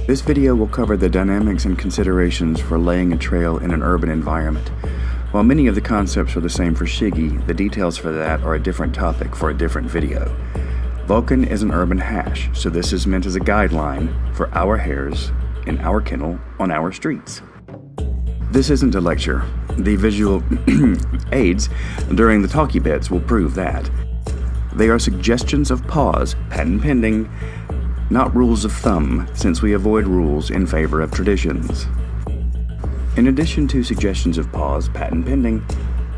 This video will cover the dynamics and considerations for laying a trail in an urban environment. While many of the concepts are the same for shiggy, the details for that are a different topic for a different video. Vulcan is an urban hash, so this is meant as a guideline for our hares in our kennel on our streets. This isn't a lecture. The visual aids during the talkie bits will prove that. They are suggestions of pause, patent pending, not rules of thumb, since we avoid rules in favor of traditions. In addition to suggestions of pause, patent pending,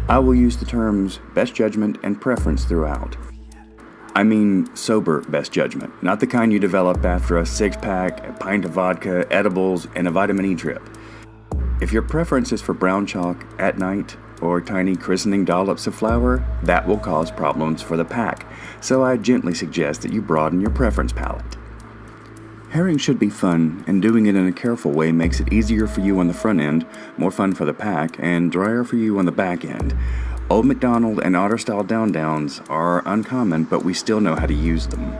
I will use the terms best judgment and preference throughout. I mean sober best judgment, not the kind you develop after a six-pack, a pint of vodka, edibles, and a vitamin E trip. If your preference is for brown chalk at night or tiny christening dollops of flour, that will cause problems for the pack, so I gently suggest that you broaden your preference palette. Herring should be fun, and doing it in a careful way makes it easier for you on the front end, more fun for the pack, and drier for you on the back end. Old MacDonald and Otter-style down-downs are uncommon, but we still know how to use them.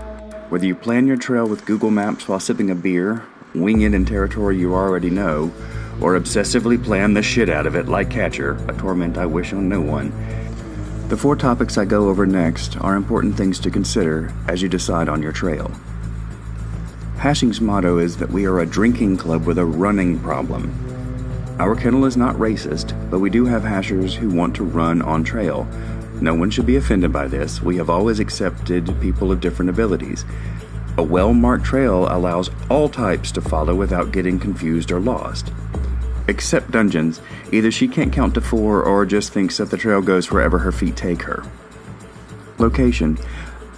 Whether you plan your trail with Google Maps while sipping a beer, wing it in territory you already know, or obsessively plan the shit out of it like Catcher, a torment I wish on no one. The 4 topics I go over next are important things to consider as you decide on your trail. Hashing's motto is that we are a drinking club with a running problem. Our kennel is not racist, but we do have hashers who want to run on trail. No one should be offended by this. We have always accepted people of different abilities. A well-marked trail allows all types to follow without getting confused or lost. Except Dungeons. Either she can't count to 4 or just thinks that the trail goes wherever her feet take her. Location.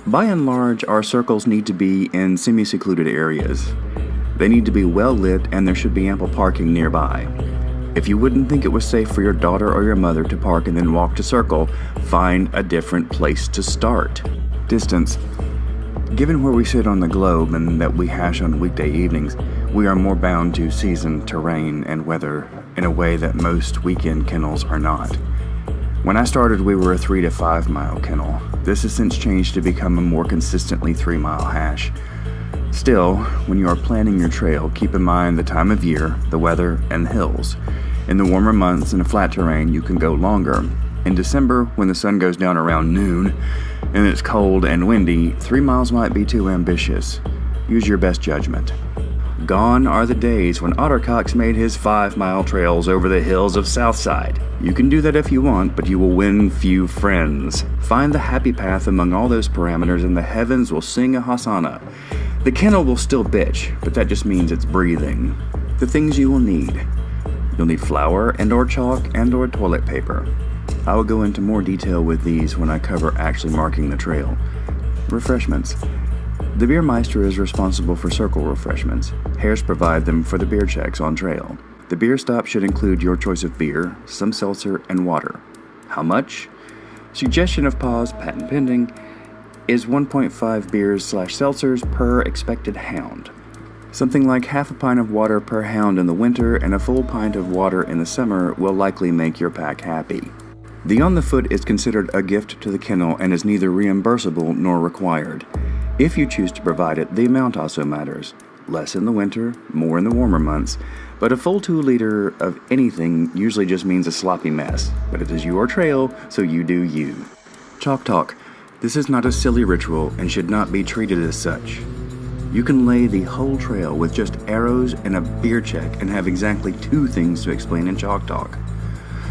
By and large, our circles need to be in semi-secluded areas. They need to be well lit and there should be ample parking nearby. If you wouldn't think it was safe for your daughter or your mother to park and then walk to circle, find a different place to start. Distance. Given where we sit on the globe and that we hash on weekday evenings, we are more bound to season, terrain, and weather in a way that most weekend kennels are not. When I started, we were a 3 to 5 mile kennel. This has since changed to become a more consistently 3 mile hash. Still, when you are planning your trail, keep in mind the time of year, the weather, and the hills. In the warmer months in a flat terrain, you can go longer. In December, when the sun goes down around noon, and it's cold and windy, 3 miles might be too ambitious. Use your best judgment. Gone are the days when Ottercox made his 5-mile trails over the hills of Southside. You can do that if you want, but you will win few friends. Find the happy path among all those parameters and the heavens will sing a hosanna. The kennel will still bitch, but that just means it's breathing. The things you will need. You'll need flour and/or chalk and/or toilet paper. I will go into more detail with these when I cover actually marking the trail. Refreshments. The beer meister is responsible for circle refreshments. Hares provide them for the beer checks on trail. The beer stop should include your choice of beer, some seltzer, and water. How much? Suggestion of pause, patent pending, is 1.5 beers/seltzers per expected hound. Something like half a pint of water per hound in the winter and a full pint of water in the summer will likely make your pack happy. The on the foot is considered a gift to the kennel and is neither reimbursable nor required. If you choose to provide it, the amount also matters. Less in the winter, more in the warmer months, but a full 2 liter of anything usually just means a sloppy mess. But it is your trail, so you do you. Chalk talk. This is not a silly ritual and should not be treated as such. You can lay the whole trail with just arrows and a beer check and have exactly 2 things to explain in chalk talk.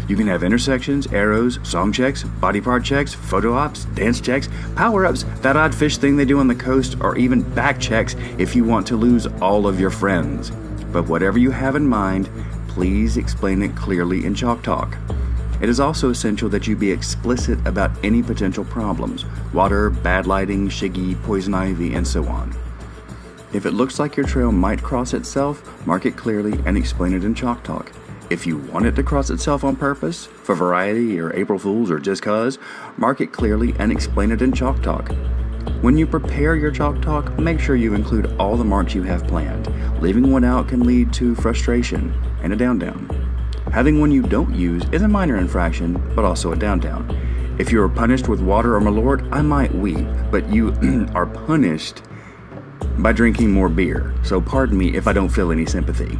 You can have intersections, arrows, song checks, body part checks, photo ops, dance checks, power-ups, that odd fish thing they do on the coast, or even back checks if you want to lose all of your friends. But whatever you have in mind, please explain it clearly in chalk talk. It is also essential that you be explicit about any potential problems: water, bad lighting, shiggy, poison ivy, and so on. If it looks like your trail might cross itself, mark it clearly and explain it in chalk talk. If you want it to cross itself on purpose, for variety or April Fools or just cause, mark it clearly and explain it in chalk talk. When you prepare your chalk talk, make sure you include all the marks you have planned. Leaving one out can lead to frustration and a down-down. Having one you don't use is a minor infraction, but also a down-down. If you are punished with water or malort, I might weep, but you are punished by drinking more beer, so pardon me if I don't feel any sympathy.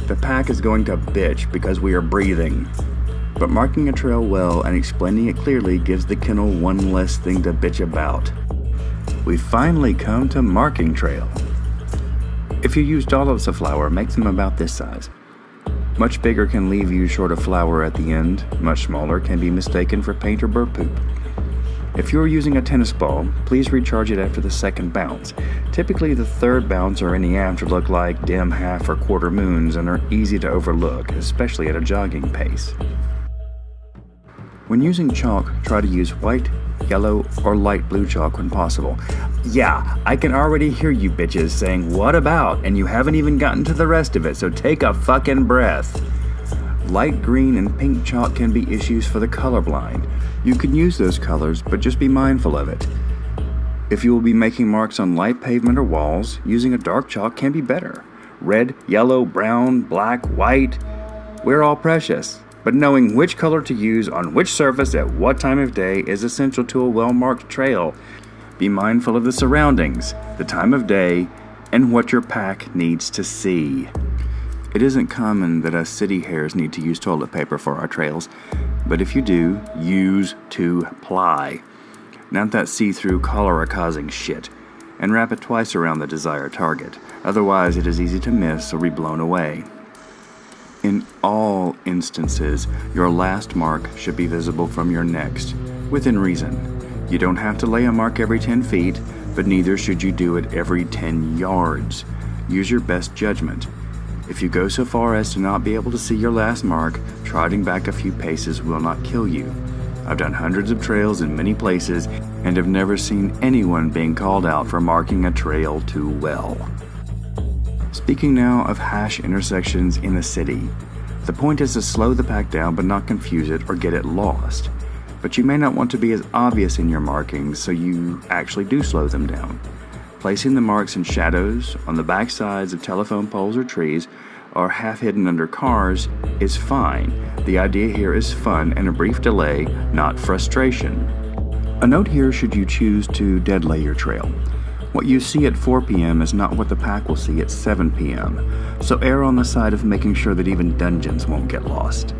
The pack is going to bitch because we are breathing. But marking a trail well and explaining it clearly gives the kennel one less thing to bitch about. We've finally come to marking trail. If you use dollops of flour, make them about this size. Much bigger can leave you short of flour at the end. Much smaller can be mistaken for paint or bird poop. If you're using a tennis ball, please recharge it after the second bounce. Typically, the third bounce or any after look like dim half or quarter moons and are easy to overlook, especially at a jogging pace. When using chalk, try to use white, yellow, or light blue chalk when possible. Yeah, I can already hear you bitches saying, "What about?" and you haven't even gotten to the rest of it, so take a fucking breath. Light green and pink chalk can be issues for the colorblind. You can use those colors, but just be mindful of it. If you will be making marks on light pavement or walls, using a dark chalk can be better. Red, yellow, brown, black, white, we're all precious. But knowing which color to use on which surface at what time of day is essential to a well-marked trail. Be mindful of the surroundings, the time of day, and what your pack needs to see. It isn't common that us city hares need to use toilet paper for our trails, but if you do, use 2-ply. Not that see-through cholera-causing shit, and wrap it twice around the desired target. Otherwise, it is easy to miss or be blown away. In all instances, your last mark should be visible from your next, within reason. You don't have to lay a mark every 10 feet, but neither should you do it every 10 yards. Use your best judgment. If you go so far as to not be able to see your last mark, trotting back a few paces will not kill you. I've done hundreds of trails in many places and have never seen anyone being called out for marking a trail too well. Speaking now of hash intersections in a city, the point is to slow the pack down but not confuse it or get it lost. But you may not want to be as obvious in your markings, so you actually do slow them down. Placing the marks in shadows, on the back sides of telephone poles or trees, or half hidden under cars is fine. The idea here is fun and a brief delay, not frustration. A note here should you choose to deadlay your trail. What you see at 4 p.m. is not what the pack will see at 7 p.m., so err on the side of making sure that even dungeons won't get lost.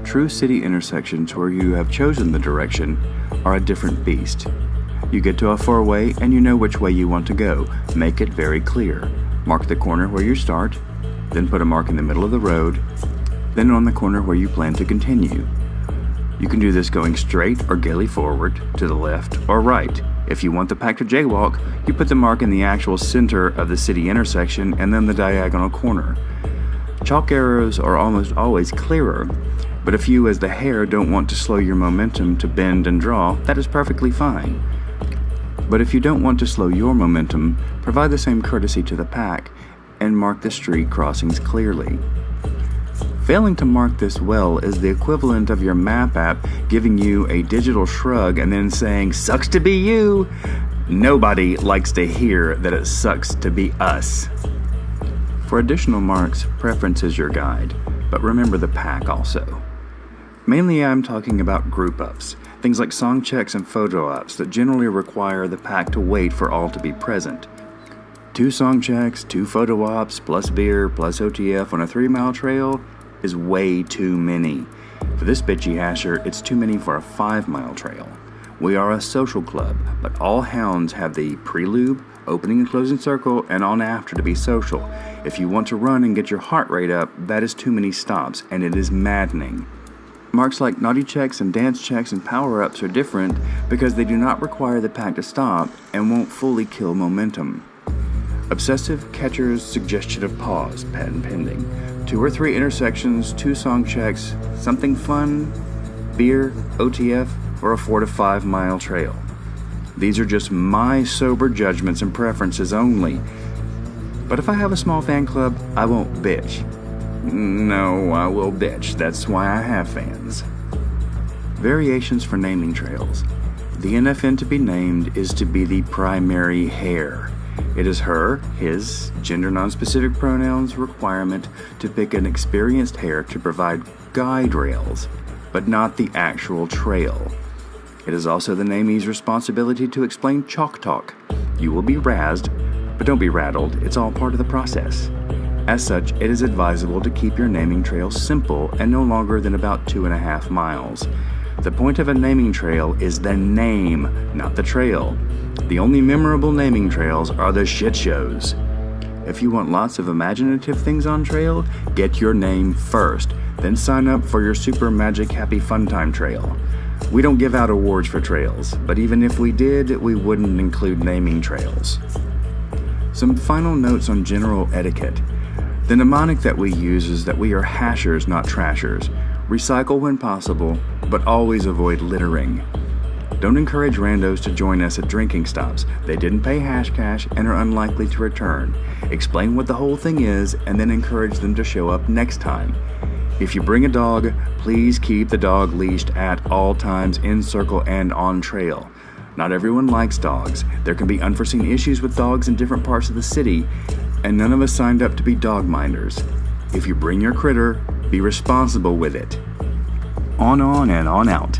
True city intersections where you have chosen the direction are a different beast. You get to a four-way and you know which way you want to go. Make it very clear. Mark the corner where you start, then put a mark in the middle of the road, then on the corner where you plan to continue. You can do this going straight or gaily forward, to the left or right. If you want the pack to jaywalk, you put the mark in the actual center of the city intersection and then the diagonal corner. Chalk arrows are almost always clearer, but if you as the hare don't want to slow your momentum to bend and draw, that is perfectly fine. But if you don't want to slow your momentum, provide the same courtesy to the pack and mark the street crossings clearly. Failing to mark this well is the equivalent of your map app giving you a digital shrug and then saying, "Sucks to be you." Nobody likes to hear that it sucks to be us. For additional marks, preference is your guide, but remember the pack also. Mainly I'm talking about group ups, things like song checks and photo ops that generally require the pack to wait for all to be present. 2 song checks, 2 photo ops, plus beer, plus OTF on a 3-mile trail is way too many. For this bitchy hasher, it's too many for a 5-mile trail. We are a social club, but all hounds have the pre-lube, opening and closing circle, and on after to be social. If you want to run and get your heart rate up, that is too many stops, and it is maddening. Marks like naughty checks and dance checks and power-ups are different because they do not require the pack to stop and won't fully kill momentum. Obsessive catcher's suggestion of pause, patent pending. 2 or 3 intersections, 2 song checks, something fun, beer, OTF, or a 4 to 5 mile trail. These are just my sober judgments and preferences only. But if I have a small fan club, I won't bitch. No, I will bitch. That's why I have fans. Variations for naming trails. The NFN to be named is to be the primary hare. It is her, his, gender non-specific pronouns requirement to pick an experienced hare to provide guide rails, but not the actual trail. It is also the namee's responsibility to explain chalk talk. You will be razzed, but don't be rattled, it's all part of the process. As such, it is advisable to keep your naming trail simple and no longer than about 2.5 miles. The point of a naming trail is the name, not the trail. The only memorable naming trails are the shit shows. If you want lots of imaginative things on trail, get your name first, then sign up for your super magic happy fun time trail. We don't give out awards for trails, but even if we did, we wouldn't include naming trails. Some final notes on general etiquette. The mnemonic that we use is that we are hashers, not trashers. Recycle when possible, but always avoid littering. Don't encourage randos to join us at drinking stops. They didn't pay hash cash and are unlikely to return. Explain what the whole thing is and then encourage them to show up next time. If you bring a dog, please keep the dog leashed at all times in circle and on trail. Not everyone likes dogs. There can be unforeseen issues with dogs in different parts of the city, and none of us signed up to be dog minders. If you bring your critter, be responsible with it. On and on out.